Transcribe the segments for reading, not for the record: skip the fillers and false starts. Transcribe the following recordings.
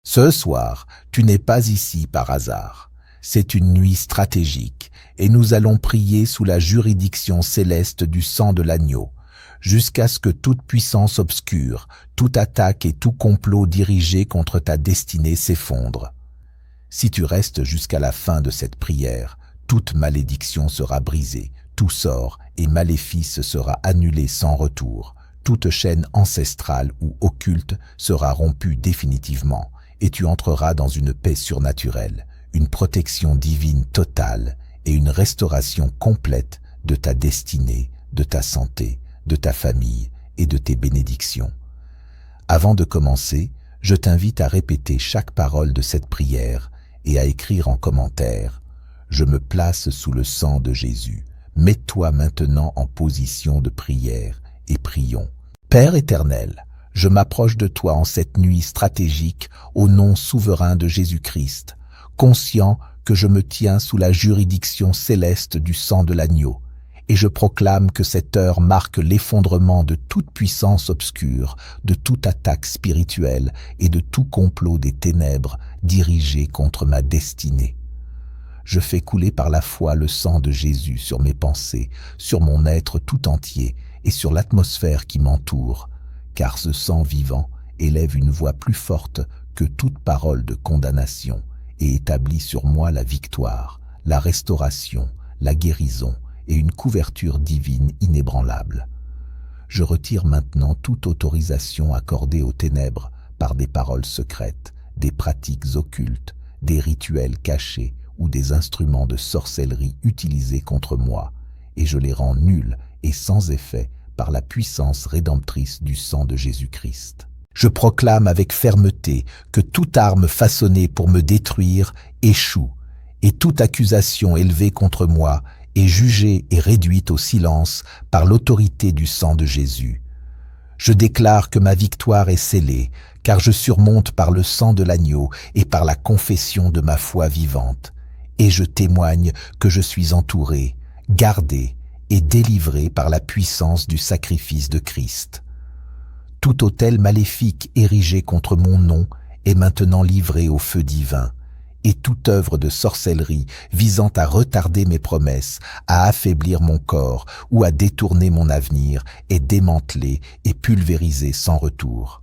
Ce soir, tu n'es pas ici par hasard. C'est une nuit stratégique et nous allons prier sous la juridiction céleste du sang de l'agneau, jusqu'à ce que toute puissance obscure, toute attaque et tout complot dirigé contre ta destinée s'effondre. Si tu restes jusqu'à la fin de cette prière, toute malédiction sera brisée, tout sort et maléfice sera annulé sans retour, toute chaîne ancestrale ou occulte sera rompue définitivement, et tu entreras dans une paix surnaturelle, une protection divine totale et une restauration complète de ta destinée, de ta santé, de ta famille et de tes bénédictions. Avant de commencer, je t'invite à répéter chaque parole de cette prière et à écrire en commentaire « Je me place sous le sang de Jésus ». Mets-toi maintenant en position de prière et prions. Père éternel, je m'approche de toi en cette nuit stratégique au nom souverain de Jésus-Christ, conscient que je me tiens sous la juridiction céleste du sang de l'agneau, et je proclame que cette heure marque l'effondrement de toute puissance obscure, de toute attaque spirituelle et de tout complot des ténèbres dirigé contre ma destinée. Je fais couler par la foi le sang de Jésus sur mes pensées, sur mon être tout entier et sur l'atmosphère qui m'entoure, car ce sang vivant élève une voix plus forte que toute parole de condamnation et établit sur moi la victoire, la restauration, la guérison et une couverture divine inébranlable. Je retire maintenant toute autorisation accordée aux ténèbres par des paroles secrètes, des pratiques occultes, des rituels cachés ou des instruments de sorcellerie utilisés contre moi, et je les rends nuls et sans effet par la puissance rédemptrice du sang de Jésus-Christ. Je proclame avec fermeté que toute arme façonnée pour me détruire échoue, et toute accusation élevée contre moi est jugée et réduite au silence par l'autorité du sang de Jésus. Je déclare que ma victoire est scellée, car je surmonte par le sang de l'agneau et par la confession de ma foi vivante. Et je témoigne que je suis entouré, gardé et délivré par la puissance du sacrifice de Christ. Tout autel maléfique érigé contre mon nom est maintenant livré au feu divin, et toute œuvre de sorcellerie visant à retarder mes promesses, à affaiblir mon corps ou à détourner mon avenir est démantelée et pulvérisée sans retour.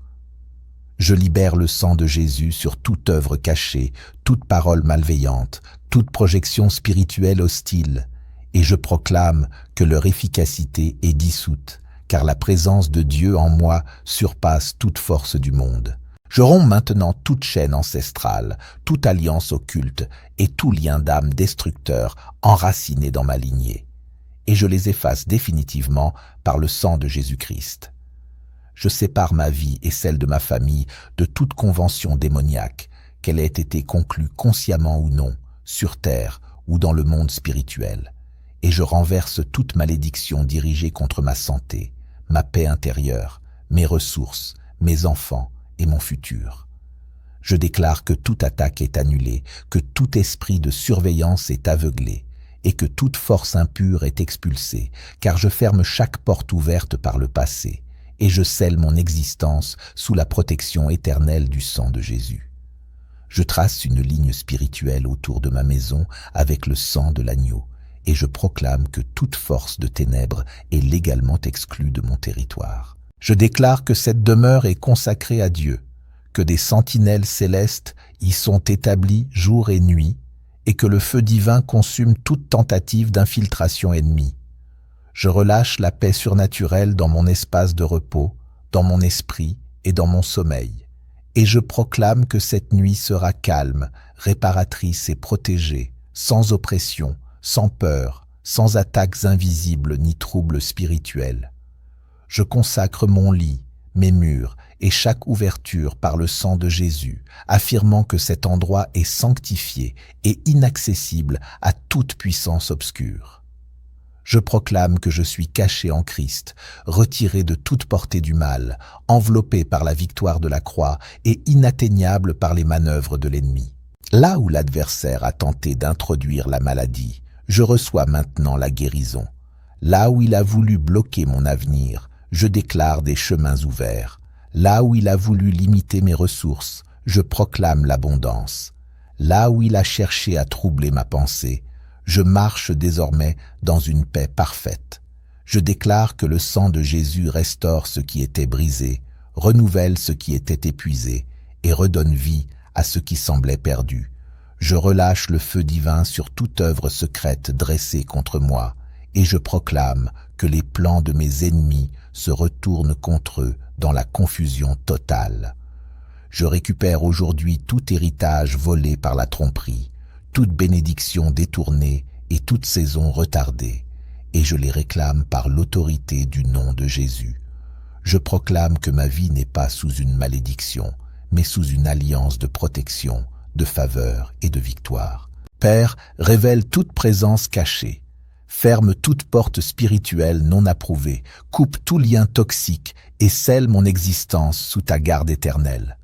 Je libère le sang de Jésus sur toute œuvre cachée, toute parole malveillante, toute projection spirituelle hostile, et je proclame que leur efficacité est dissoute, car la présence de Dieu en moi surpasse toute force du monde. Je romps maintenant toute chaîne ancestrale, toute alliance occulte et tout lien d'âme destructeur enraciné dans ma lignée, et je les efface définitivement par le sang de Jésus-Christ. Je sépare ma vie et celle de ma famille de toute convention démoniaque, qu'elle ait été conclue consciemment ou non, sur terre ou dans le monde spirituel, et je renverse toute malédiction dirigée contre ma santé, ma paix intérieure, mes ressources, mes enfants et mon futur. Je déclare que toute attaque est annulée, que tout esprit de surveillance est aveuglé, et que toute force impure est expulsée, car je ferme chaque porte ouverte par le passé, et je scelle mon existence sous la protection éternelle du sang de Jésus. Je trace une ligne spirituelle autour de ma maison avec le sang de l'agneau, et je proclame que toute force de ténèbres est légalement exclue de mon territoire. Je déclare que cette demeure est consacrée à Dieu, que des sentinelles célestes y sont établies jour et nuit, et que le feu divin consume toute tentative d'infiltration ennemie. Je relâche la paix surnaturelle dans mon espace de repos, dans mon esprit et dans mon sommeil, et je proclame que cette nuit sera calme, réparatrice et protégée, sans oppression, sans peur, sans attaques invisibles ni troubles spirituels. Je consacre mon lit, mes murs et chaque ouverture par le sang de Jésus, affirmant que cet endroit est sanctifié et inaccessible à toute puissance obscure. Je proclame que je suis caché en Christ, retiré de toute portée du mal, enveloppé par la victoire de la croix et inatteignable par les manœuvres de l'ennemi. Là où l'adversaire a tenté d'introduire la maladie, je reçois maintenant la guérison. Là où il a voulu bloquer mon avenir, je déclare des chemins ouverts. Là où il a voulu limiter mes ressources, je proclame l'abondance. Là où il a cherché à troubler ma pensée, je marche désormais dans une paix parfaite. Je déclare que le sang de Jésus restaure ce qui était brisé, renouvelle ce qui était épuisé et redonne vie à ce qui semblait perdu. Je relâche le feu divin sur toute œuvre secrète dressée contre moi et je proclame que les plans de mes ennemis se retournent contre eux dans la confusion totale. Je récupère aujourd'hui tout héritage volé par la tromperie, toute bénédiction détournée et toute saison retardée, et je les réclame par l'autorité du nom de Jésus. Je proclame que ma vie n'est pas sous une malédiction, mais sous une alliance de protection, de faveur et de victoire. Père, révèle toute présence cachée. Ferme toute porte spirituelle non approuvée, coupe tout lien toxique et scelle mon existence sous ta garde éternelle.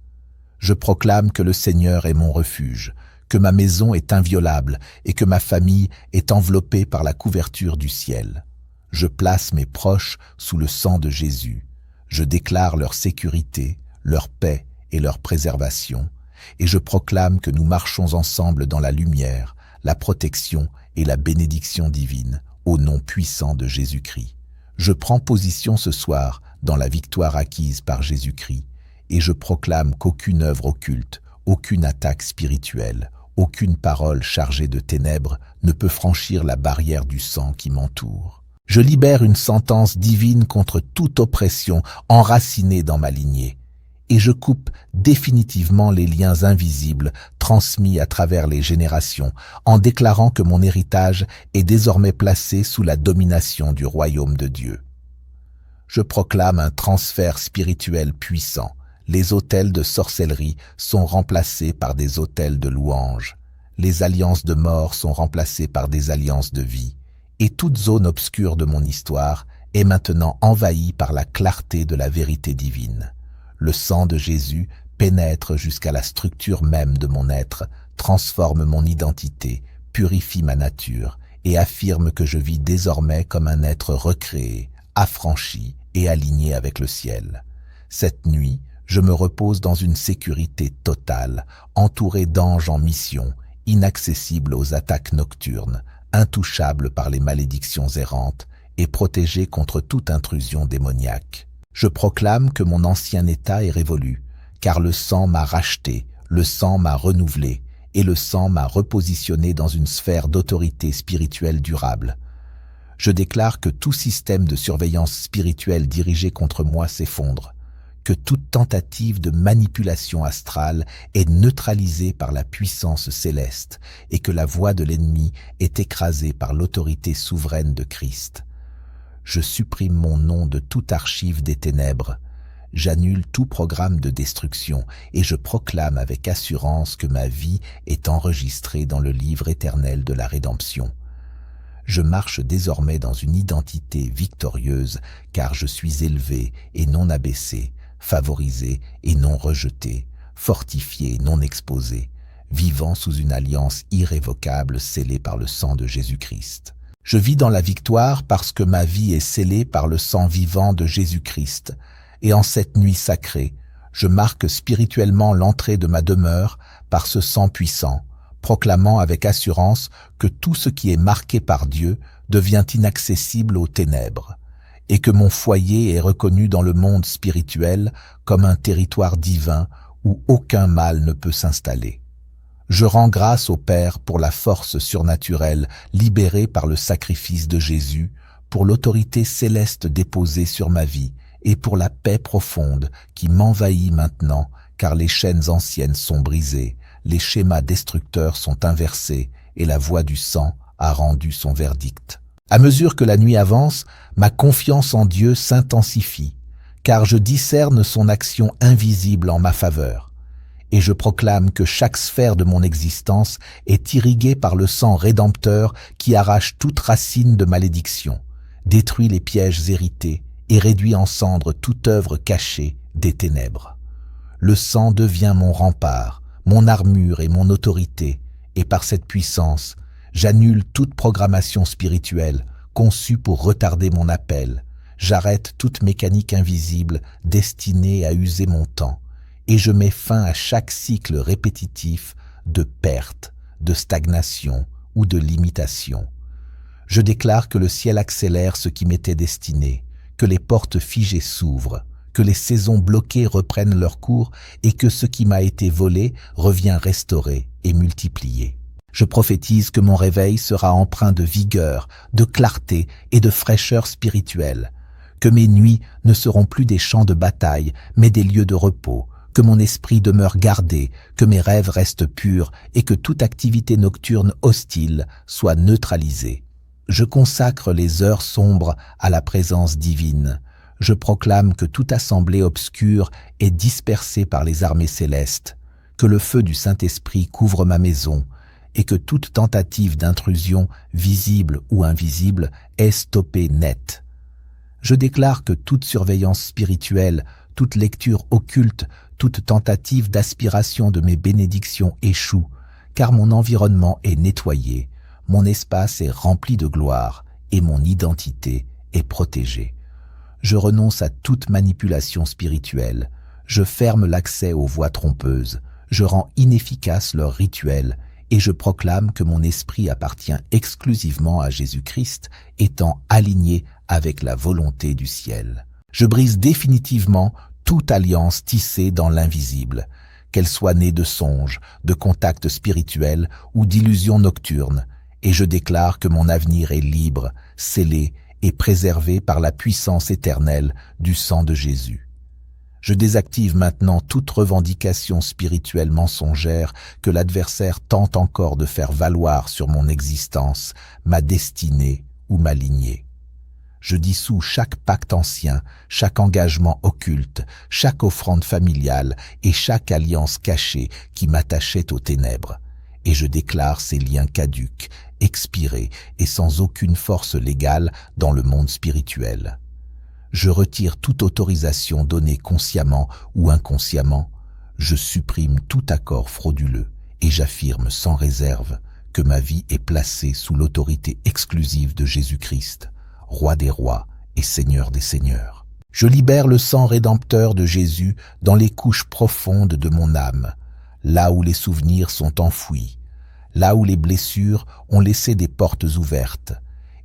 Je proclame que le Seigneur est mon refuge, que ma maison est inviolable et que ma famille est enveloppée par la couverture du ciel. Je place mes proches sous le sang de Jésus. Je déclare leur sécurité, leur paix et leur préservation, et je proclame que nous marchons ensemble dans la lumière, la protection et la bénédiction divine, au nom puissant de Jésus-Christ. Je prends position ce soir dans la victoire acquise par Jésus-Christ, et je proclame qu'aucune œuvre occulte, aucune attaque spirituelle, aucune parole chargée de ténèbres ne peut franchir la barrière du sang qui m'entoure. Je libère une sentence divine contre toute oppression enracinée dans ma lignée, et je coupe définitivement les liens invisibles transmis à travers les générations en déclarant que mon héritage est désormais placé sous la domination du royaume de Dieu. Je proclame un transfert spirituel puissant. Les autels de sorcellerie sont remplacés par des autels de louange. Les alliances de mort sont remplacées par des alliances de vie. Et toute zone obscure de mon histoire est maintenant envahie par la clarté de la vérité divine. Le sang de Jésus pénètre jusqu'à la structure même de mon être, transforme mon identité, purifie ma nature et affirme que je vis désormais comme un être recréé, affranchi et aligné avec le ciel. Cette nuit, je me repose dans une sécurité totale, entouré d'anges en mission, inaccessible aux attaques nocturnes, intouchable par les malédictions errantes et protégé contre toute intrusion démoniaque. Je proclame que mon ancien état est révolu, car le sang m'a racheté, le sang m'a renouvelé, et le sang m'a repositionné dans une sphère d'autorité spirituelle durable. Je déclare que tout système de surveillance spirituelle dirigé contre moi s'effondre, que toute tentative de manipulation astrale est neutralisée par la puissance céleste et que la voix de l'ennemi est écrasée par l'autorité souveraine de Christ. Je supprime mon nom de toute archive des ténèbres. J'annule tout programme de destruction et je proclame avec assurance que ma vie est enregistrée dans le livre éternel de la rédemption. Je marche désormais dans une identité victorieuse car je suis élevé et non abaissé, favorisé et non rejeté, fortifié et non exposé, vivant sous une alliance irrévocable scellée par le sang de Jésus-Christ. Je vis dans la victoire parce que ma vie est scellée par le sang vivant de Jésus-Christ, et en cette nuit sacrée, je marque spirituellement l'entrée de ma demeure par ce sang puissant, proclamant avec assurance que tout ce qui est marqué par Dieu devient inaccessible aux ténèbres, et que mon foyer est reconnu dans le monde spirituel comme un territoire divin où aucun mal ne peut s'installer. Je rends grâce au Père pour la force surnaturelle libérée par le sacrifice de Jésus, pour l'autorité céleste déposée sur ma vie et pour la paix profonde qui m'envahit maintenant car les chaînes anciennes sont brisées, les schémas destructeurs sont inversés et la voix du sang a rendu son verdict. À mesure que la nuit avance, ma confiance en Dieu s'intensifie, car je discerne son action invisible en ma faveur. Et je proclame que chaque sphère de mon existence est irriguée par le sang rédempteur qui arrache toute racine de malédiction, détruit les pièges hérités et réduit en cendres toute œuvre cachée des ténèbres. Le sang devient mon rempart, mon armure et mon autorité, et par cette puissance, j'annule toute programmation spirituelle conçue pour retarder mon appel. J'arrête toute mécanique invisible destinée à user mon temps, et je mets fin à chaque cycle répétitif de perte, de stagnation ou de limitation. Je déclare que le ciel accélère ce qui m'était destiné, que les portes figées s'ouvrent, que les saisons bloquées reprennent leur cours et que ce qui m'a été volé revient restauré et multiplié. Je prophétise que mon réveil sera empreint de vigueur, de clarté et de fraîcheur spirituelle, que mes nuits ne seront plus des champs de bataille, mais des lieux de repos, que mon esprit demeure gardé, que mes rêves restent purs et que toute activité nocturne hostile soit neutralisée. Je consacre les heures sombres à la présence divine. Je proclame que toute assemblée obscure est dispersée par les armées célestes, que le feu du Saint-Esprit couvre ma maison et que toute tentative d'intrusion, visible ou invisible, est stoppée net. Je déclare que toute surveillance spirituelle, toute lecture occulte, toute tentative d'aspiration de mes bénédictions échoue, car mon environnement est nettoyé, mon espace est rempli de gloire et mon identité est protégée. Je renonce à toute manipulation spirituelle, je ferme l'accès aux voix trompeuses, je rends inefficaces leurs rituels et je proclame que mon esprit appartient exclusivement à Jésus-Christ, étant aligné avec la volonté du ciel. Je brise définitivement toute alliance tissée dans l'invisible, qu'elle soit née de songes, de contacts spirituels ou d'illusions nocturnes, et je déclare que mon avenir est libre, scellé et préservé par la puissance éternelle du sang de Jésus. Je désactive maintenant toute revendication spirituelle mensongère que l'adversaire tente encore de faire valoir sur mon existence, ma destinée ou ma lignée. Je dissous chaque pacte ancien, chaque engagement occulte, chaque offrande familiale et chaque alliance cachée qui m'attachait aux ténèbres. Et je déclare ces liens caducs, expirés et sans aucune force légale dans le monde spirituel. Je retire toute autorisation donnée consciemment ou inconsciemment. Je supprime tout accord frauduleux et j'affirme sans réserve que ma vie est placée sous l'autorité exclusive de Jésus-Christ, Roi des rois et Seigneur des seigneurs. Je libère le sang rédempteur de Jésus dans les couches profondes de mon âme, là où les souvenirs sont enfouis, là où les blessures ont laissé des portes ouvertes,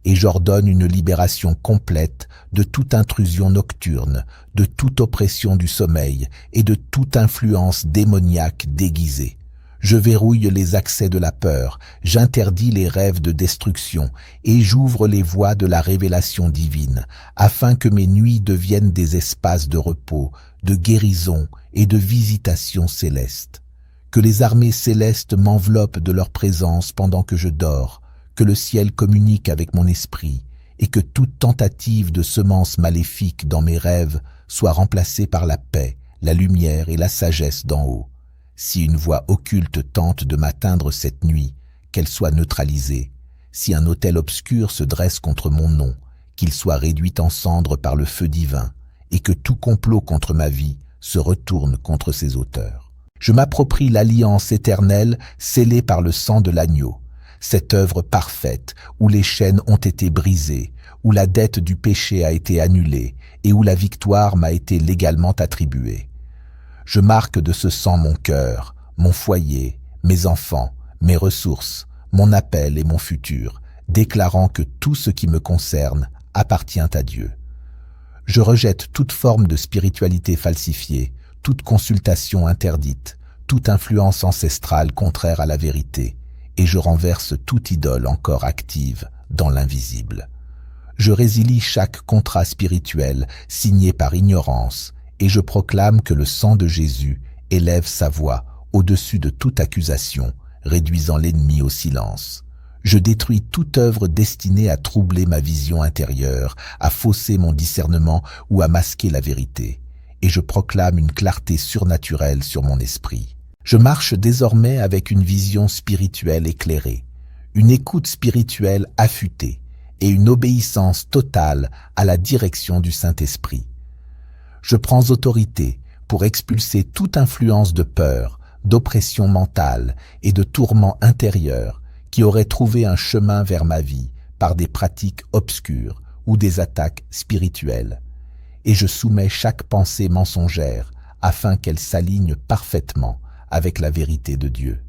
et j'ordonne une libération complète de toute intrusion nocturne, de toute oppression du sommeil et de toute influence démoniaque déguisée. Je verrouille les accès de la peur, j'interdis les rêves de destruction et j'ouvre les voies de la révélation divine, afin que mes nuits deviennent des espaces de repos, de guérison et de visitation céleste. Que les armées célestes m'enveloppent de leur présence pendant que je dors, que le ciel communique avec mon esprit et que toute tentative de semence maléfique dans mes rêves soit remplacée par la paix, la lumière et la sagesse d'en haut. Si une voix occulte tente de m'atteindre cette nuit, qu'elle soit neutralisée. Si un autel obscur se dresse contre mon nom, qu'il soit réduit en cendres par le feu divin, et que tout complot contre ma vie se retourne contre ses auteurs. Je m'approprie l'alliance éternelle scellée par le sang de l'agneau, cette œuvre parfaite où les chaînes ont été brisées, où la dette du péché a été annulée et où la victoire m'a été légalement attribuée. Je marque de ce sang mon cœur, mon foyer, mes enfants, mes ressources, mon appel et mon futur, déclarant que tout ce qui me concerne appartient à Dieu. Je rejette toute forme de spiritualité falsifiée, toute consultation interdite, toute influence ancestrale contraire à la vérité, et je renverse toute idole encore active dans l'invisible. Je résilie chaque contrat spirituel signé par ignorance, et je proclame que le sang de Jésus élève sa voix au-dessus de toute accusation, réduisant l'ennemi au silence. Je détruis toute œuvre destinée à troubler ma vision intérieure, à fausser mon discernement ou à masquer la vérité, et je proclame une clarté surnaturelle sur mon esprit. Je marche désormais avec une vision spirituelle éclairée, une écoute spirituelle affûtée et une obéissance totale à la direction du Saint-Esprit. Je prends autorité pour expulser toute influence de peur, d'oppression mentale et de tourment intérieur qui aurait trouvé un chemin vers ma vie par des pratiques obscures ou des attaques spirituelles. Et je soumets chaque pensée mensongère afin qu'elle s'aligne parfaitement avec la vérité de Dieu.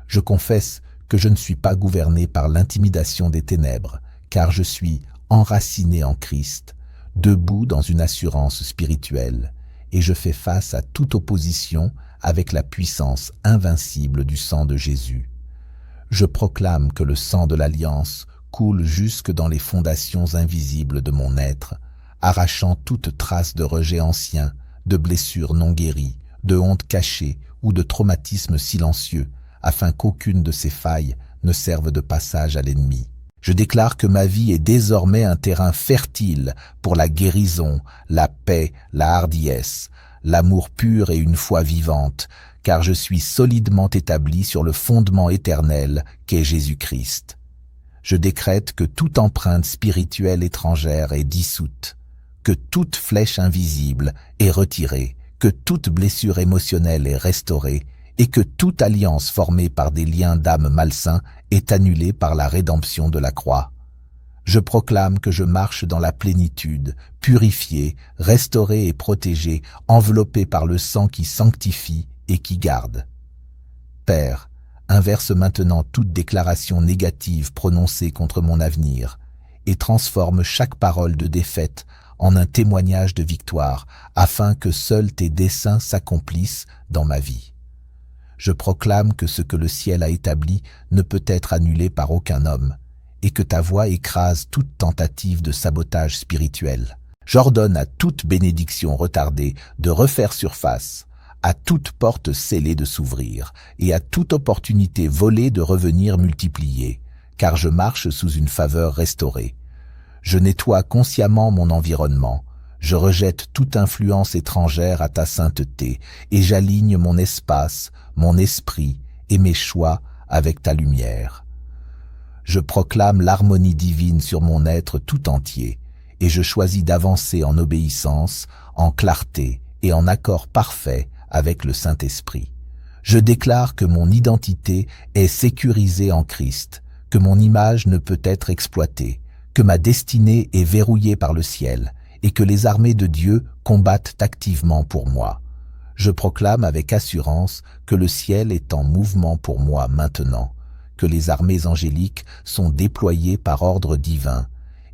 Je confesse que je ne suis pas gouverné par l'intimidation des ténèbres, car je suis enraciné en Christ, debout dans une assurance spirituelle, et je fais face à toute opposition avec la puissance invincible du sang de Jésus. Je proclame que le sang de l'Alliance coule jusque dans les fondations invisibles de mon être, arrachant toute trace de rejet ancien, de blessures non guéries, de honte cachée ou de traumatisme silencieux, afin qu'aucune de ces failles ne serve de passage à l'ennemi. Je déclare que ma vie est désormais un terrain fertile pour la guérison, la paix, la hardiesse, l'amour pur et une foi vivante, car je suis solidement établi sur le fondement éternel qu'est Jésus-Christ. Je décrète que toute empreinte spirituelle étrangère est dissoute, que toute flèche invisible est retirée, que toute blessure émotionnelle est restaurée, et que toute alliance formée par des liens d'âme malsains est annulée par la rédemption de la croix. Je proclame que je marche dans la plénitude, purifié, restauré et protégé, enveloppé par le sang qui sanctifie et qui garde. Père, inverse maintenant toute déclaration négative prononcée contre mon avenir et transforme chaque parole de défaite en un témoignage de victoire, afin que seuls tes desseins s'accomplissent dans ma vie. Je proclame que ce que le ciel a établi ne peut être annulé par aucun homme, et que ta voix écrase toute tentative de sabotage spirituel. J'ordonne à toute bénédiction retardée de refaire surface, à toute porte scellée de s'ouvrir, et à toute opportunité volée de revenir multipliée, car je marche sous une faveur restaurée. Je nettoie consciemment mon environnement, je rejette toute influence étrangère à ta sainteté, et j'aligne mon espace, mon esprit et mes choix avec ta lumière. Je proclame l'harmonie divine sur mon être tout entier, et je choisis d'avancer en obéissance, en clarté et en accord parfait avec le Saint-Esprit. Je déclare que mon identité est sécurisée en Christ, que mon image ne peut être exploitée, que ma destinée est verrouillée par le ciel, et que les armées de Dieu combattent activement pour moi. Je proclame avec assurance que le ciel est en mouvement pour moi maintenant, que les armées angéliques sont déployées par ordre divin,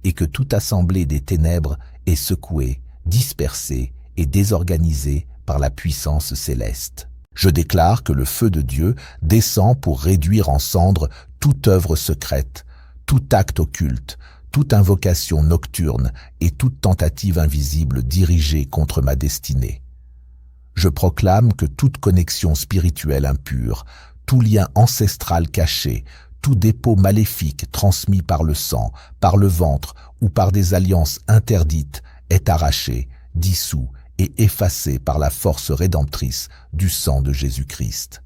et que toute assemblée des ténèbres est secouée, dispersée et désorganisée par la puissance céleste. Je déclare que le feu de Dieu descend pour réduire en cendres toute œuvre secrète, tout acte occulte, toute invocation nocturne et toute tentative invisible dirigée contre ma destinée. Je proclame que toute connexion spirituelle impure, tout lien ancestral caché, tout dépôt maléfique transmis par le sang, par le ventre ou par des alliances interdites est arraché, dissous et effacé par la force rédemptrice du sang de Jésus-Christ.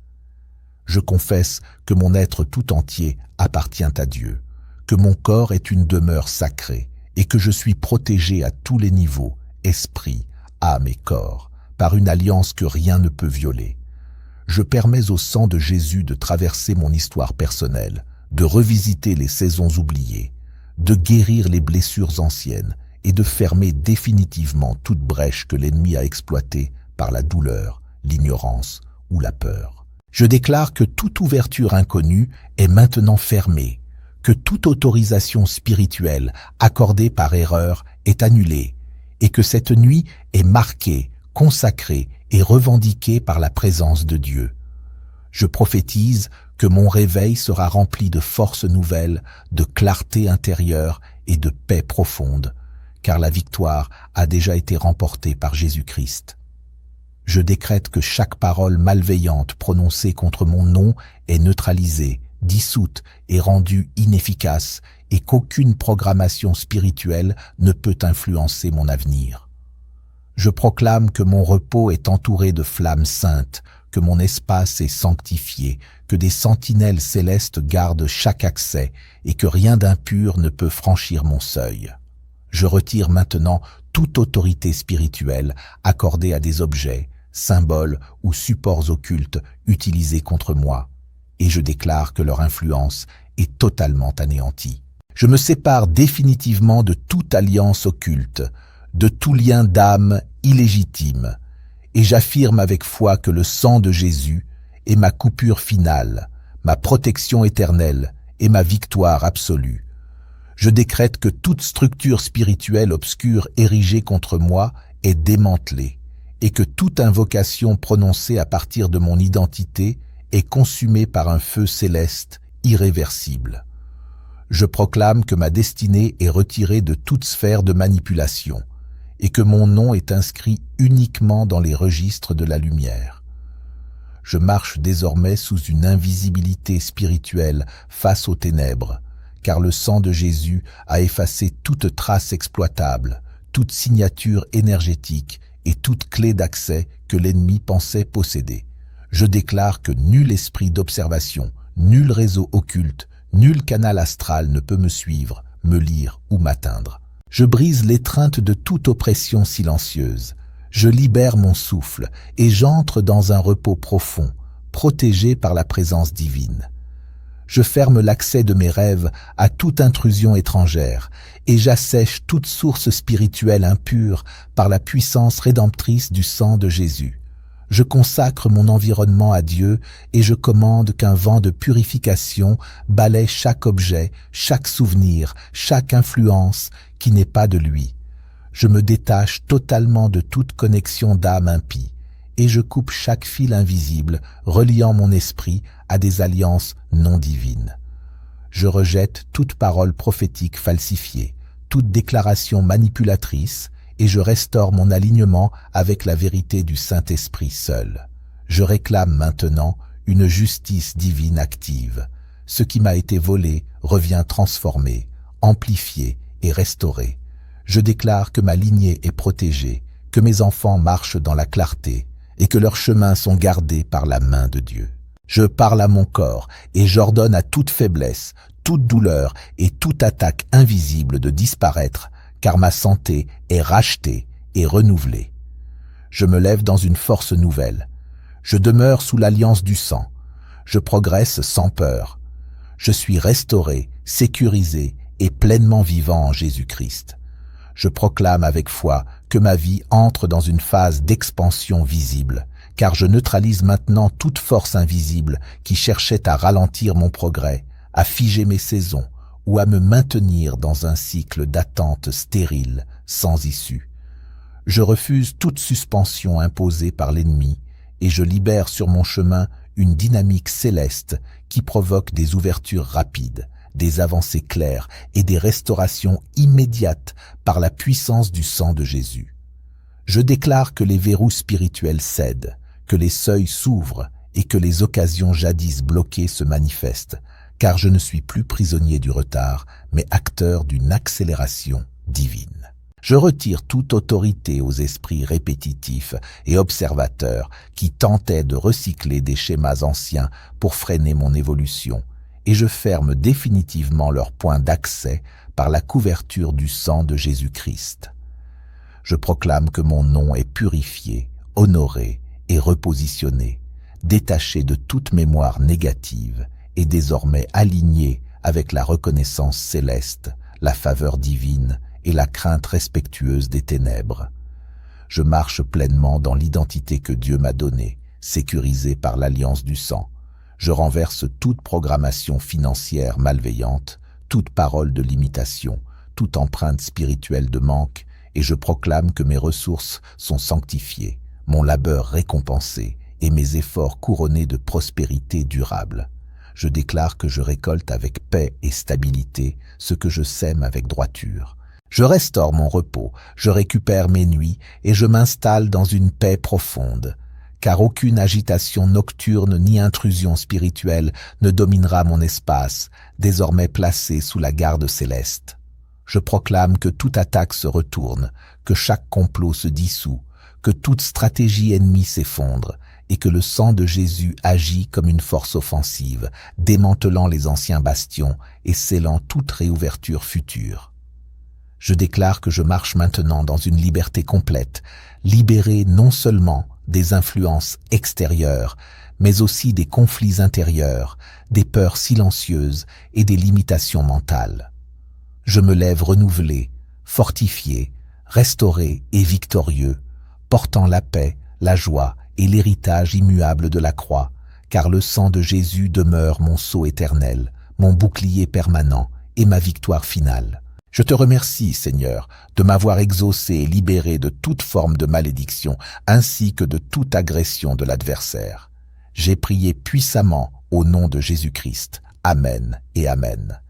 Je confesse que mon être tout entier appartient à Dieu, que mon corps est une demeure sacrée et que je suis protégé à tous les niveaux, esprit, âme et corps, par une alliance que rien ne peut violer. Je permets au sang de Jésus de traverser mon histoire personnelle, de revisiter les saisons oubliées, de guérir les blessures anciennes et de fermer définitivement toute brèche que l'ennemi a exploitée par la douleur, l'ignorance ou la peur. Je déclare que toute ouverture inconnue est maintenant fermée, que toute autorisation spirituelle accordée par erreur est annulée et que cette nuit est marquée, consacrée et revendiquée par la présence de Dieu. Je prophétise que mon réveil sera rempli de force nouvelle, de clarté intérieure et de paix profonde, car la victoire a déjà été remportée par Jésus-Christ. Je décrète que chaque parole malveillante prononcée contre mon nom est neutralisée, dissoute et rendue inefficace, et qu'aucune programmation spirituelle ne peut influencer mon avenir. Je proclame que mon repos est entouré de flammes saintes, que mon espace est sanctifié, que des sentinelles célestes gardent chaque accès et que rien d'impur ne peut franchir mon seuil. Je retire maintenant toute autorité spirituelle accordée à des objets, symboles ou supports occultes utilisés contre moi, et je déclare que leur influence est totalement anéantie. Je me sépare définitivement de toute alliance occulte, de tout lien d'âme illégitime, et j'affirme avec foi que le sang de Jésus est ma coupure finale, ma protection éternelle et ma victoire absolue. Je décrète que toute structure spirituelle obscure érigée contre moi est démantelée et que toute invocation prononcée à partir de mon identité est consumée par un feu céleste irréversible. Je proclame que ma destinée est retirée de toute sphère de manipulation et que mon nom est inscrit uniquement dans les registres de la lumière. Je marche désormais sous une invisibilité spirituelle face aux ténèbres, car le sang de Jésus a effacé toute trace exploitable, toute signature énergétique et toute clé d'accès que l'ennemi pensait posséder. Je déclare que nul esprit d'observation, nul réseau occulte, nul canal astral ne peut me suivre, me lire ou m'atteindre. Je brise l'étreinte de toute oppression silencieuse. Je libère mon souffle et j'entre dans un repos profond, protégé par la présence divine. Je ferme l'accès de mes rêves à toute intrusion étrangère et j'assèche toute source spirituelle impure par la puissance rédemptrice du sang de Jésus. Je consacre mon environnement à Dieu et je commande qu'un vent de purification balaie chaque objet, chaque souvenir, chaque influence qui n'est pas de lui. Je me détache totalement de toute connexion d'âme impie et je coupe chaque fil invisible reliant mon esprit à des alliances non divines. Je rejette toute parole prophétique falsifiée, toute déclaration manipulatrice, et je restaure mon alignement avec la vérité du Saint-Esprit seul. Je réclame maintenant une justice divine active. Ce qui m'a été volé revient transformé, amplifié et restauré. Je déclare que ma lignée est protégée, que mes enfants marchent dans la clarté et que leurs chemins sont gardés par la main de Dieu. Je parle à mon corps et j'ordonne à toute faiblesse, toute douleur et toute attaque invisible de disparaître, car ma santé est rachetée et renouvelée. Je me lève dans une force nouvelle. Je demeure sous l'alliance du sang. Je progresse sans peur. Je suis restauré, sécurisé et pleinement vivant en Jésus-Christ. Je proclame avec foi que ma vie entre dans une phase d'expansion visible, car je neutralise maintenant toute force invisible qui cherchait à ralentir mon progrès, à figer mes saisons ou à me maintenir dans un cycle d'attente stérile, sans issue. Je refuse toute suspension imposée par l'ennemi et je libère sur mon chemin une dynamique céleste qui provoque des ouvertures rapides, des avancées claires et des restaurations immédiates par la puissance du sang de Jésus. Je déclare que les verrous spirituels cèdent, que les seuils s'ouvrent et que les occasions jadis bloquées se manifestent, car je ne suis plus prisonnier du retard, mais acteur d'une accélération divine. Je retire toute autorité aux esprits répétitifs et observateurs qui tentaient de recycler des schémas anciens pour freiner mon évolution, et je ferme définitivement leur point d'accès par la couverture du sang de Jésus-Christ. Je proclame que mon nom est purifié, honoré et repositionné, détaché de toute mémoire négative et désormais aligné avec la reconnaissance céleste, la faveur divine et la crainte respectueuse des ténèbres. Je marche pleinement dans l'identité que Dieu m'a donnée, sécurisée par l'alliance du sang. Je renverse toute programmation financière malveillante, toute parole de limitation, toute empreinte spirituelle de manque, et je proclame que mes ressources sont sanctifiées, mon labeur récompensé et mes efforts couronnés de prospérité durable. Je déclare que je récolte avec paix et stabilité ce que je sème avec droiture. Je restaure mon repos, je récupère mes nuits et je m'installe dans une paix profonde, car aucune agitation nocturne ni intrusion spirituelle ne dominera mon espace, désormais placé sous la garde céleste. Je proclame que toute attaque se retourne, que chaque complot se dissout, que toute stratégie ennemie s'effondre, et que le sang de Jésus agit comme une force offensive, démantelant les anciens bastions et scellant toute réouverture future. Je déclare que je marche maintenant dans une liberté complète, libérée non seulement des influences extérieures, mais aussi des conflits intérieurs, des peurs silencieuses et des limitations mentales. Je me lève renouvelé, fortifié, restauré et victorieux, portant la paix, la joie et l'héritage immuable de la croix, car le sang de Jésus demeure mon sceau éternel, mon bouclier permanent et ma victoire finale. Je te remercie, Seigneur, de m'avoir exaucé et libéré de toute forme de malédiction, ainsi que de toute agression de l'adversaire. J'ai prié puissamment au nom de Jésus-Christ. Amen et Amen.